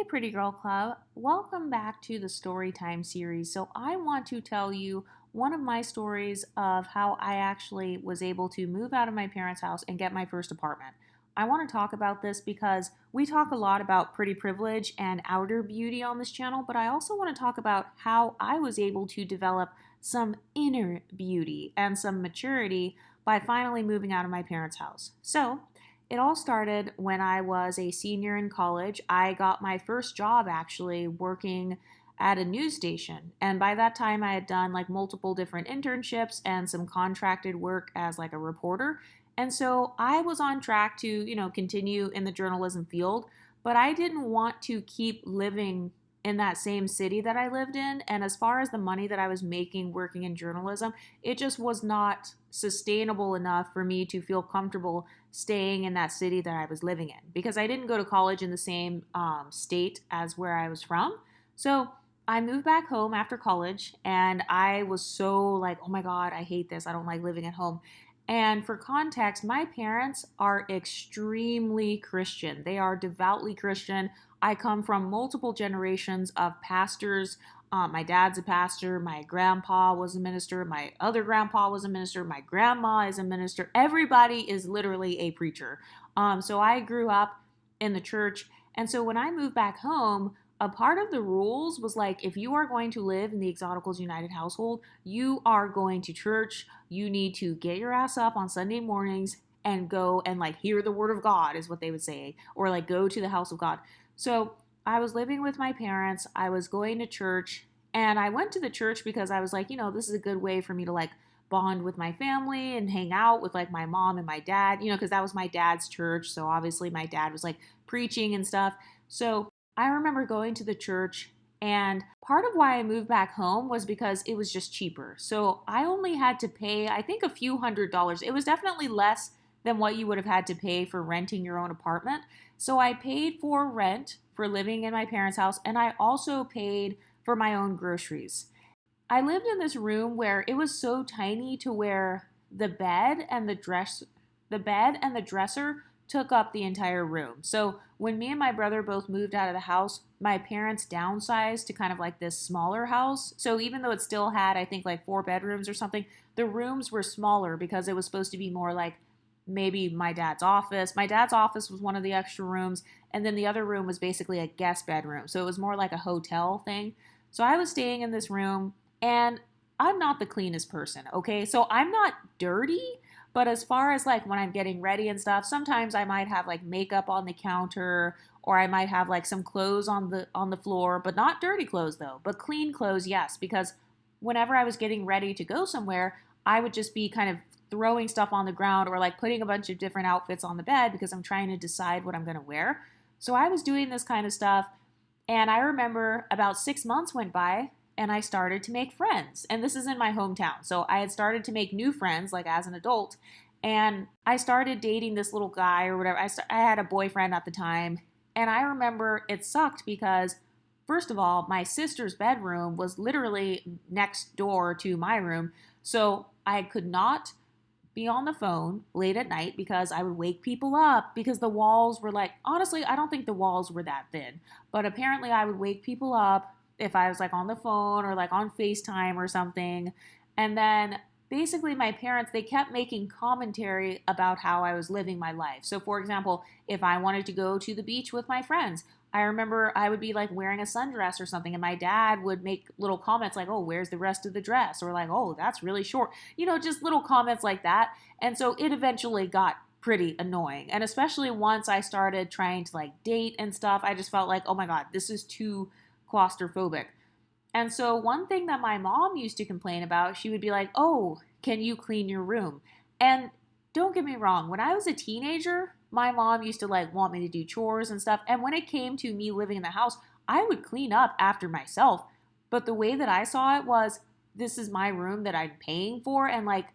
Hey, Pretty Girl Club. Welcome back to the Storytime series. So, I want to tell you one of my stories of how I actually was able to move out of my parents' house and get my first apartment. I want to talk about this because we talk a lot about pretty privilege and outer beauty on this channel, but I also want to talk about how I was able to develop some inner beauty and some maturity by finally moving out of my parents' house. So, it all started when I was a senior in college. I got my first job actually working at a news station. And by that time, I had done like multiple different internships and some contracted work as like a reporter. And so I was on track to, continue in the journalism field, but I didn't want to keep living in that same city that I lived in. And as far as the money that I was making working in journalism, it just was not sustainable enough for me to feel comfortable staying in that city that I was living in because I didn't go to college in the same state as where I was from. So I moved back home after college and I was so like, oh my God, I hate this. I don't like living at home. And for context, my parents are extremely Christian. They are devoutly Christian. I come from multiple generations of pastors. My dad's a pastor. My grandpa was a minister. My other grandpa was a minister. My grandma is a minister. Everybody is literally a preacher. So I grew up in the church. And so when I moved back home, a part of the rules was like, if you are going to live in the Exoticals United household, you are going to church. You need to get your ass up on Sunday mornings and go and like hear the word of God, is what they would say, or like go to the house of God. So I was living with my parents. I was going to church, and I went to the church because I was like, this is a good way for me to like bond with my family and hang out with like my mom and my dad, because that was my dad's church. So obviously my dad was like preaching and stuff. So I remember going to the church, and part of why I moved back home was because it was just cheaper. So I only had to pay, I think, a few $100s. It was definitely less than what you would have had to pay for renting your own apartment. So I paid for rent for living in my parents' house, and I also paid for my own groceries. I lived in this room where it was so tiny to where the bed and the dresser took up the entire room. So when me and my brother both moved out of the house, my parents downsized to kind of like this smaller house. So even though it still had, I think, like 4 bedrooms or something, the rooms were smaller because it was supposed to be more like maybe my dad's office. My dad's office was one of the extra rooms, and then the other room was basically a guest bedroom. So it was more like a hotel thing. So I was staying in this room, and I'm not the cleanest person, okay? So I'm not dirty, but as far as like when I'm getting ready and stuff, sometimes I might have like makeup on the counter, or I might have like some clothes on the floor, but not dirty clothes though, but clean clothes, yes, because whenever I was getting ready to go somewhere, I would just be kind of throwing stuff on the ground or like putting a bunch of different outfits on the bed because I'm trying to decide what I'm going to wear. So I was doing this kind of stuff, and I remember about 6 months went by and I started to make friends. And this is in my hometown. So I had started to make new friends like as an adult. And I started dating this little guy or whatever. I had a boyfriend at the time. And I remember it sucked because, first of all, my sister's bedroom was literally next door to my room. So I could not be on the phone late at night because I would wake people up because the walls were like, honestly, I don't think the walls were that thin. But apparently I would wake people up if I was like on the phone or like on FaceTime or something. And then basically my parents, they kept making commentary about how I was living my life. So for example, if I wanted to go to the beach with my friends, I remember I would be like wearing a sundress or something, and my dad would make little comments like, oh, where's the rest of the dress? Or like, oh, that's really short. Just little comments like that. And so it eventually got pretty annoying. And especially once I started trying to like date and stuff, I just felt like, oh my God, this is too claustrophobic. And so one thing that my mom used to complain about, she would be like, oh, can you clean your room? And don't get me wrong, when I was a teenager, my mom used to like want me to do chores and stuff. And when it came to me living in the house, I would clean up after myself. But the way that I saw it was, this is my room that I'm paying for, and like,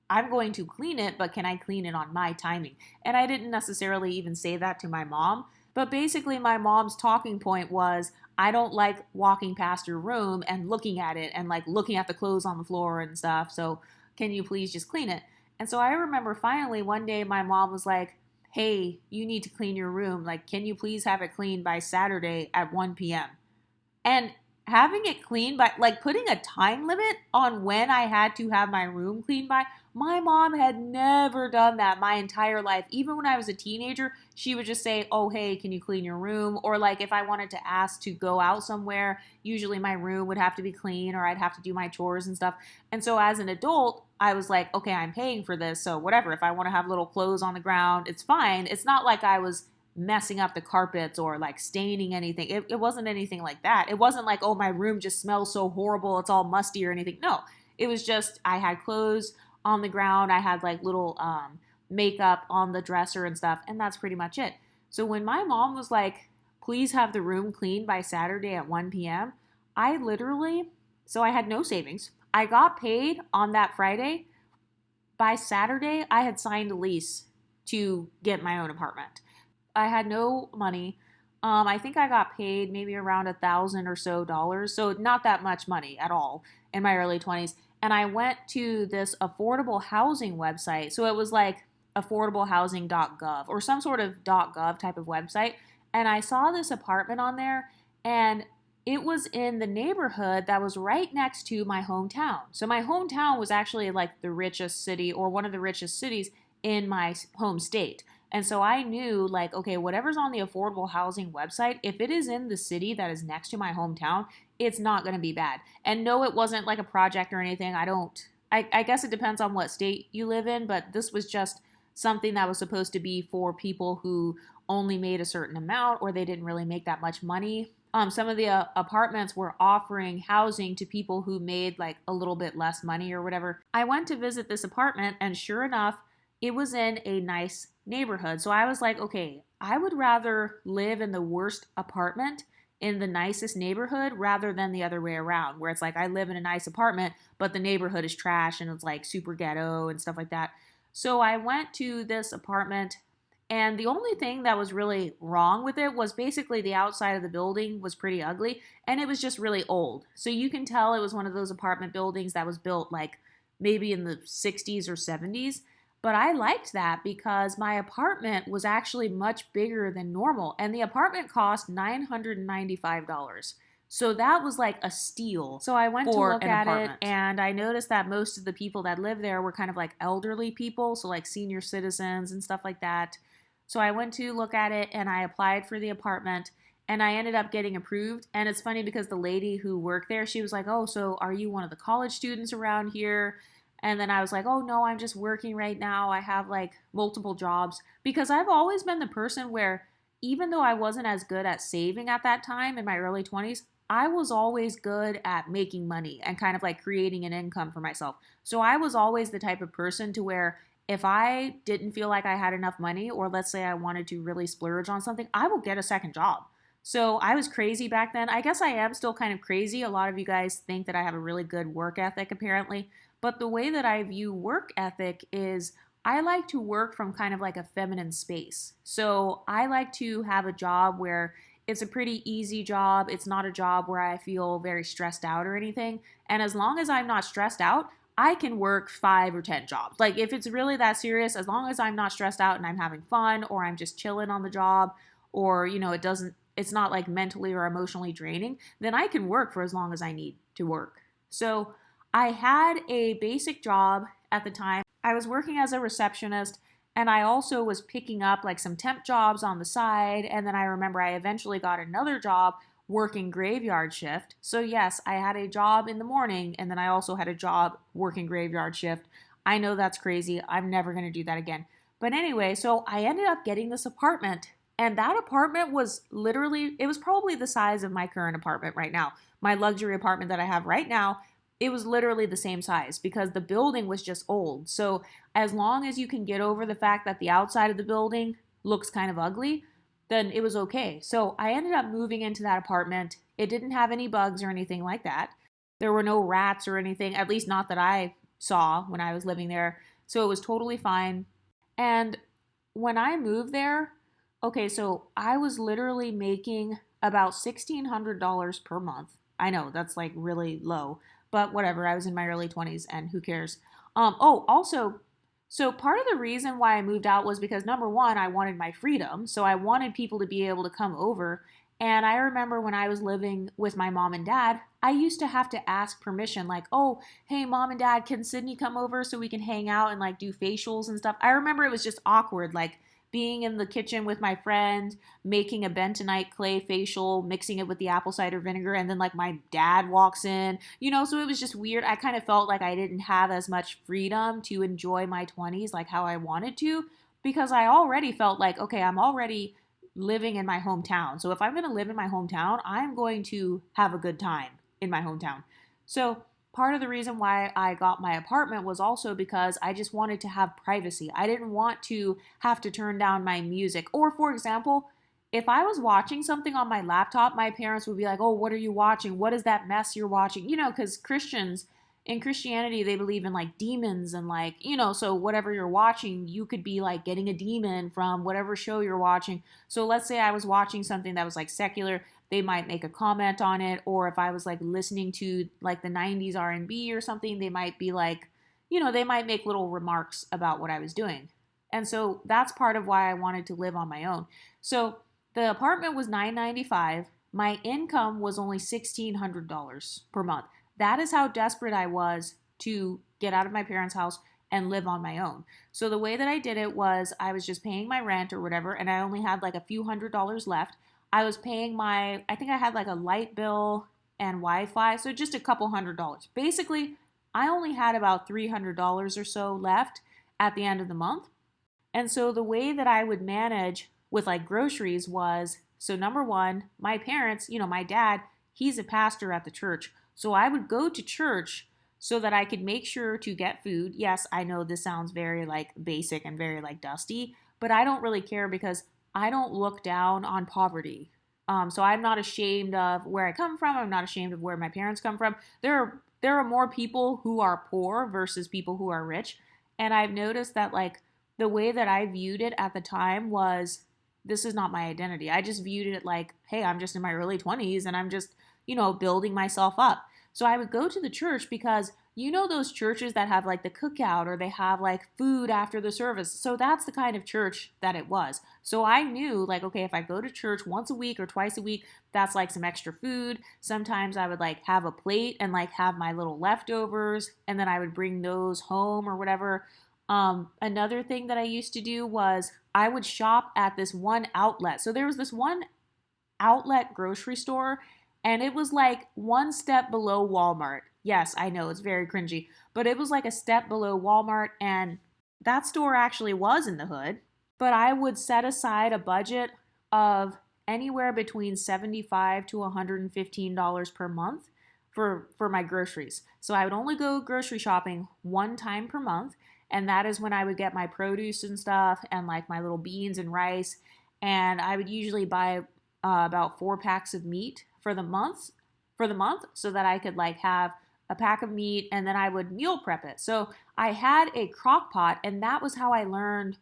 I'm going to clean it, but can I clean it on my timing? And I didn't necessarily even say that to my mom. But basically, my mom's talking point was, I don't like walking past your room and looking at it and like looking at the clothes on the floor and stuff. So can you please just clean it? And so I remember finally one day my mom was like, hey, you need to clean your room. Like, can you please have it cleaned by Saturday at 1 p.m.? And having it cleaned by, like, putting a time limit on when I had to have my room cleaned by, my mom had never done that my entire life. Even when I was a teenager, she would just say, oh, hey, can you clean your room? Or like if I wanted to ask to go out somewhere, usually my room would have to be clean or I'd have to do my chores and stuff. And so as an adult, I was like, okay, I'm paying for this. So whatever, if I want to have little clothes on the ground, it's fine. It's not like I was messing up the carpets or like staining anything. It wasn't anything like that. It wasn't like, oh, my room just smells so horrible, it's all musty or anything. No, it was just I had clothes on the ground. I had like little makeup on the dresser and stuff, and that's pretty much it. So when my mom was like, please have the room cleaned by Saturday at 1 p.m., I literally, so I had no savings. I got paid on that Friday. By Saturday, I had signed a lease to get my own apartment. I had no money. I think I got paid maybe around $1,000 or so dollars, so not that much money at all in my early 20s. And I went to this affordable housing website. So it was like affordablehousing.gov or some sort of .gov type of website. And I saw this apartment on there, and it was in the neighborhood that was right next to my hometown. So my hometown was actually like the richest city or one of the richest cities in my home state. And so I knew, like, okay, whatever's on the affordable housing website, if it is in the city that is next to my hometown, it's not going to be bad. And no, it wasn't like a project or anything. I guess it depends on what state you live in, but this was just something that was supposed to be for people who only made a certain amount or they didn't really make that much money. Some of the apartments were offering housing to people who made like a little bit less money or whatever. I went to visit this apartment, and sure enough, it was in a nice neighborhood. So I was like, okay, I would rather live in the worst apartment in the nicest neighborhood rather than the other way around, where it's like I live in a nice apartment, but the neighborhood is trash and it's like super ghetto and stuff like that. So I went to this apartment, and the only thing that was really wrong with it was basically the outside of the building was pretty ugly, and it was just really old. So you can tell it was one of those apartment buildings that was built like maybe in the 60s or 70s. But I liked that because my apartment was actually much bigger than normal, and the apartment cost $995. So that was like a steal. So I went to look at it, and I noticed that most of the people that live there were kind of like elderly people, so like senior citizens and stuff like that. So I went to look at it, and I applied for the apartment, and I ended up getting approved. And it's funny because the lady who worked there, she was like, oh, so are you one of the college students around here? And then I was like, oh no, I'm just working right now. I have like multiple jobs, because I've always been the person where even though I wasn't as good at saving at that time in my early 20s, I was always good at making money and kind of like creating an income for myself. So I was always the type of person to where if I didn't feel like I had enough money, or let's say I wanted to really splurge on something, I will get a second job. So I was crazy back then. I guess I am still kind of crazy. A lot of you guys think that I have a really good work ethic, apparently. But the way that I view work ethic is I like to work from kind of like a feminine space. So I like to have a job where it's a pretty easy job. It's not a job where I feel very stressed out or anything. And as long as I'm not stressed out, I can work 5 or 10 jobs. Like if it's really that serious, as long as I'm not stressed out and I'm having fun, or I'm just chilling on the job, or it's not like mentally or emotionally draining, then I can work for as long as I need to work. So I had a basic job at the time. I was working as a receptionist, and I also was picking up like some temp jobs on the side. And then I remember I eventually got another job working graveyard shift. So yes, I had a job in the morning, and then I also had a job working graveyard shift. I know that's crazy. I'm never going to do that again. But anyway, so I ended up getting this apartment, and that apartment was literally, it was probably the size of my current apartment right now. My luxury apartment that I have right now, it was literally the same size because the building was just old. So as long as you can get over the fact that the outside of the building looks kind of ugly, then it was okay. So I ended up moving into that apartment. It didn't have any bugs or anything like that. There were no rats or anything, at least not that I saw when I was living there. So it was totally fine. And when I moved there, okay, so I was literally making about $1,600 per month. I know that's like really low, but whatever. I was in my early 20s, and who cares? Also, So part of the reason why I moved out was because number one, I wanted my freedom. So I wanted people to be able to come over. And I remember when I was living with my mom and dad, I used to have to ask permission, like, oh, hey, mom and dad, can Sydney come over so we can hang out and like do facials and stuff? I remember it was just awkward, like being in the kitchen with my friend, making a bentonite clay facial, mixing it with the apple cider vinegar, and then like my dad walks in, so it was just weird. I kind of felt like I didn't have as much freedom to enjoy my 20s like how I wanted to, because I already felt like, okay, I'm already living in my hometown. So if I'm going to live in my hometown, I'm going to have a good time in my hometown. So part of the reason why I got my apartment was also because I just wanted to have privacy. I didn't want to have to turn down my music. Or, for example, if I was watching something on my laptop, my parents would be like, oh, what are you watching? What is that mess you're watching? Because in Christianity, they believe in like demons and like, so whatever you're watching, you could be like getting a demon from whatever show you're watching. So let's say I was watching something that was like secular, they might make a comment on it. Or if I was like listening to like the 90s R&B or something, they might be like, they might make little remarks about what I was doing. And so that's part of why I wanted to live on my own. So the apartment was $995. My income was only $1,600 per month. That is how desperate I was to get out of my parents' house and live on my own. So the way that I did it was I was just paying my rent or whatever, and I only had like a few $100s left. I was paying I think I had like a light bill and Wi-Fi, so just a couple $100s. Basically, I only had about $300 or so left at the end of the month. And so the way that I would manage with like groceries was, so number one, my parents, my dad, he's a pastor at the church. So I would go to church so that I could make sure to get food. Yes, I know this sounds very like basic and very like dusty, but I don't really care because I don't look down on poverty. So I'm not ashamed of where I come from. I'm not ashamed of where my parents come from. There are more people who are poor versus people who are rich. And I've noticed that like the way that I viewed it at the time was, this is not my identity. I just viewed it like, hey, I'm just in my early 20s and I'm just, building myself up. So I would go to the church because those churches that have like the cookout or they have like food after the service. So that's the kind of church that it was. So I knew like, okay, if I go to church once a week or twice a week, that's like some extra food. Sometimes I would like have a plate and like have my little leftovers and then I would bring those home or whatever. Another thing that I used to do was I would shop at this one outlet. So there was this one outlet grocery store and it was like one step below Walmart. Yes, I know it's very cringy, but it was like a step below Walmart, and that store actually was in the hood. But I would set aside a budget of anywhere between $75 to $115 per month for my groceries. So I would only go grocery shopping one time per month, and that is when I would get my produce and stuff and like my little beans and rice. And I would usually buy about 4 packs of meat for the month so that I could like have a pack of meat and then I would meal prep it. So I had a crock pot and that was how I learned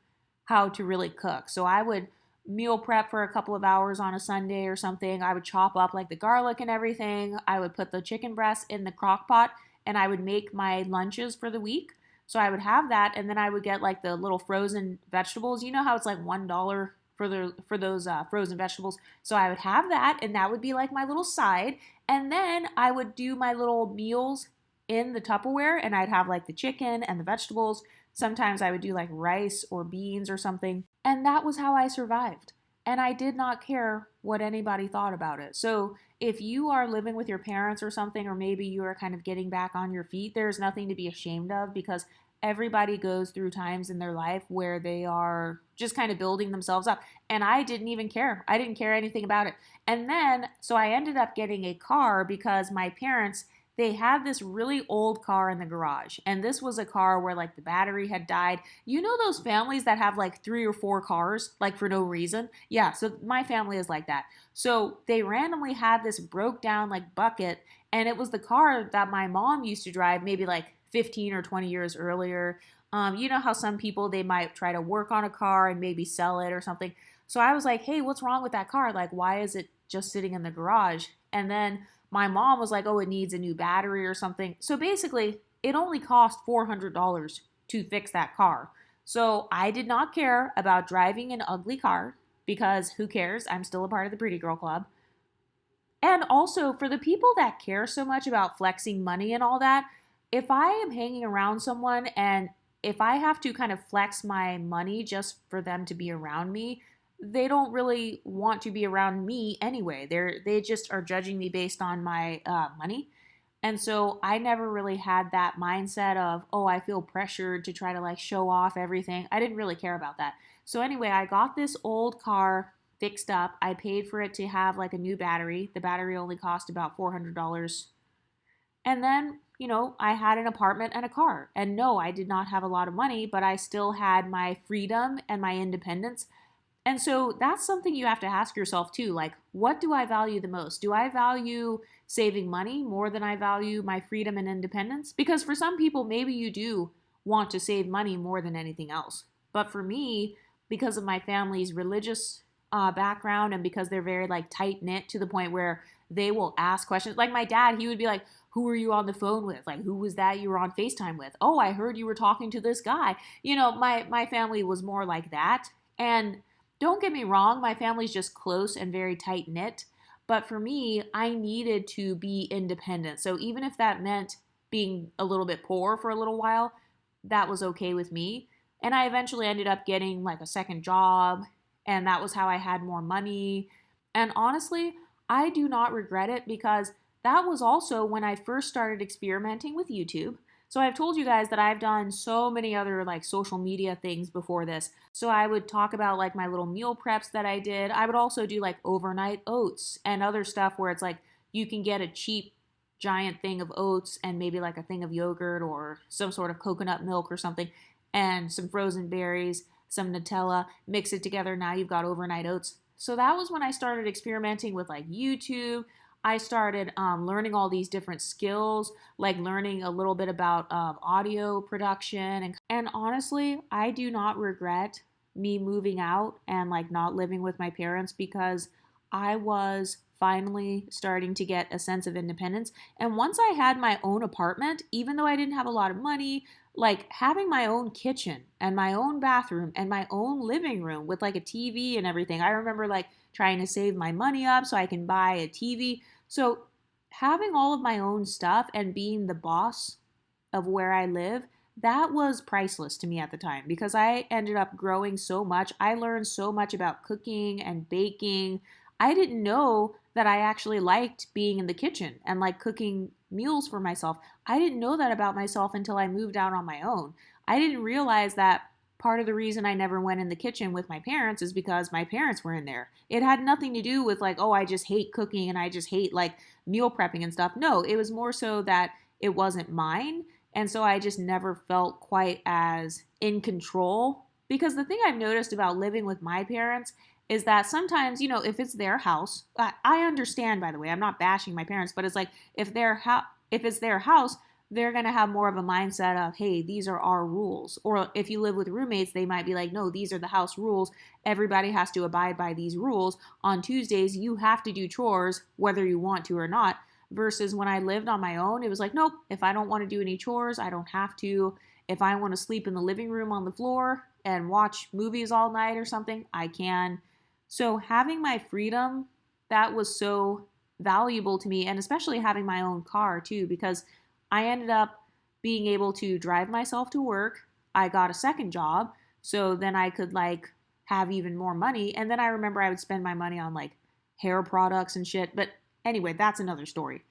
how to really cook. So I would meal prep for a couple of hours on a Sunday or something. I would chop up like the garlic and everything. I would put the chicken breast in the crock pot and I would make my lunches for the week. So I would have that and then I would get like the little frozen vegetables. You know how it's like $1 for those frozen vegetables. So I would have that and that would be like my little side. And then I would do my little meals in the Tupperware and I'd have like the chicken and the vegetables. Sometimes I would do like rice or beans or something. And that was how I survived. And I did not care what anybody thought about it. So if you are living with your parents or something, or maybe you are kind of getting back on your feet, there's nothing to be ashamed of because everybody goes through times in their life where they are just kind of building themselves up. And I didn't even care. I didn't care anything about it. And then, so I ended up getting a car because my parents, they had this really old car in the garage. And this was a car where like the battery had died. You know those families that have like 3 or 4 cars, like for no reason? Yeah, so my family is like that. So they randomly had this broke down like bucket. And it was the car that my mom used to drive maybe like 15 or 20 years earlier. You know how some people, they might try to work on a car and maybe sell it or something. So I was like, hey, what's wrong with that car? Like, why is it just sitting in the garage? And then my mom was like, oh, it needs a new battery or something. So basically, it only cost $400 to fix that car. So I did not care about driving an ugly car because who cares? I'm still a part of the Pretty Girl Club. And also, for the people that care so much about flexing money and all that, if I am hanging around someone and if I have to kind of flex my money just for them to be around me, they don't really want to be around me anyway. They just are judging me based on my money. And so I never really had that mindset of, oh, I feel pressured to try to like show off everything. I didn't really care about that. So anyway, I got this old car fixed up. I paid for it to have like a new battery. The battery only cost about $400. And then, I had an apartment and a car. And no, I did not have a lot of money, but I still had my freedom and my independence. And so that's something you have to ask yourself too. Like, what do I value the most? Do I value saving money more than I value my freedom and independence? Because for some people, maybe you do want to save money more than anything else. But for me, because of my family's religious background and because they're very like tight knit to the point where they will ask questions. Like my dad, he would be like, who were you on the phone with? Like, who was that you were on FaceTime with? Oh, I heard you were talking to this guy. My family was more like that. And don't get me wrong, my family's just close and very tight knit. But for me, I needed to be independent. So even if that meant being a little bit poor for a little while, that was okay with me. And I eventually ended up getting like a second job, and that was how I had more money. And honestly, I do not regret it because that was also when I first started experimenting with YouTube. So I've told you guys that I've done so many other like social media things before this. So I would talk about like my little meal preps that I did. I would also do like overnight oats and other stuff where it's like you can get a cheap giant thing of oats and maybe like a thing of yogurt or some sort of coconut milk or something and some frozen berries, some Nutella, mix it together. Now you've got overnight oats. So that was when I started experimenting with like YouTube. I started learning all these different skills, like learning a little bit about audio production. And honestly, I do not regret me moving out and like not living with my parents because I was finally starting to get a sense of independence. And once I had my own apartment, even though I didn't have a lot of money, like having my own kitchen and my own bathroom and my own living room with like a TV and everything. I remember like trying to save my money up so I can buy a TV. So having all of my own stuff and being the boss of where I live, that was priceless to me at the time because I ended up growing so much. I learned so much about cooking and baking. I didn't know that I actually liked being in the kitchen and like cooking meals for myself. I didn't know that about myself until I moved out on my own. I didn't realize that part of the reason I never went in the kitchen with my parents is because my parents were in there. It had nothing to do with like, oh, I just hate cooking and I just hate like meal prepping and stuff. No, it was more so that it wasn't mine. And so I just never felt quite as in control. Because the thing I've noticed about living with my parents is that sometimes, if it's their house, I understand, by the way, I'm not bashing my parents, but it's like if it's their house, they're going to have more of a mindset of, hey, these are our rules. Or if you live with roommates, they might be like, no, these are the house rules. Everybody has to abide by these rules. On Tuesdays, you have to do chores, whether you want to or not. Versus when I lived on my own, it was like, nope, if I don't want to do any chores, I don't have to. If I want to sleep in the living room on the floor and watch movies all night or something, I can. So having my freedom, that was so valuable to me, and especially having my own car too, because I ended up being able to drive myself to work. I got a second job, so then I could like have even more money. And then I remember I would spend my money on like hair products and shit. But anyway, that's another story.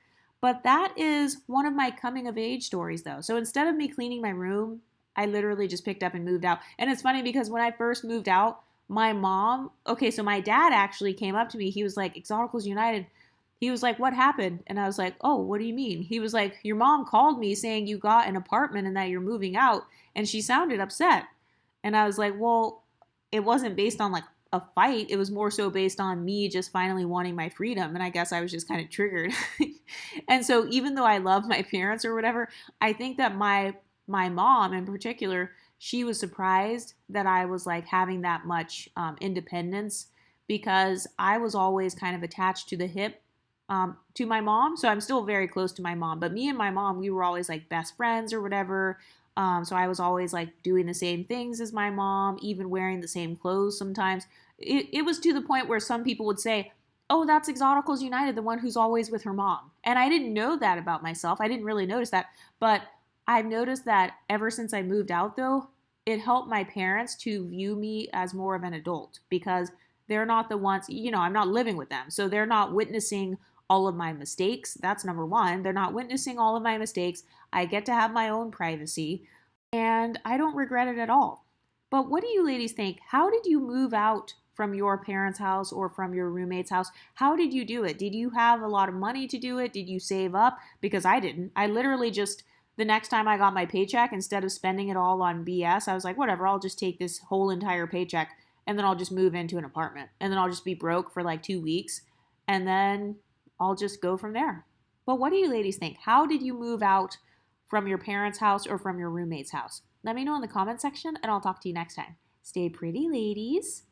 But that is one of my coming of age stories though. So instead of me cleaning my room, I literally just picked up and moved out. And it's funny because when I first moved out, so my dad actually came up to me. He was like, Exoticals United. He was like, what happened? And I was like, oh, what do you mean? He was like, your mom called me saying you got an apartment and that you're moving out. And she sounded upset. And I was like, well, it wasn't based on like a fight. It was more so based on me just finally wanting my freedom. And I guess I was just kind of triggered. And so even though I love my parents or whatever, I think that my mom in particular, she was surprised that I was like having that much independence because I was always kind of attached to the hip to my mom. So I'm still very close to my mom. But me and my mom, we were always like best friends or whatever. So I was always like doing the same things as my mom, even wearing the same clothes sometimes. It was to the point where some people would say, oh, that's Exoticals United, the one who's always with her mom. And I didn't know that about myself. I didn't really notice that. But I've noticed that ever since I moved out, though, it helped my parents to view me as more of an adult because they're not the ones, I'm not living with them. So they're not witnessing all of my mistakes. That's number one. They're not witnessing all of my mistakes. I get to have my own privacy and I don't regret it at all. But what do you ladies think? How did you move out from your parents' house or from your roommate's house? How did you do it? Did you have a lot of money to do it? Did you save up? Because I didn't. I literally just, the next time I got my paycheck, instead of spending it all on BS, I was like, whatever, I'll just take this whole entire paycheck and then I'll just move into an apartment. And then I'll just be broke for like 2 weeks. And then I'll just go from there. But what do you ladies think? How did you move out from your parents' house or from your roommate's house? Let me know in the comment section and I'll talk to you next time. Stay pretty, ladies.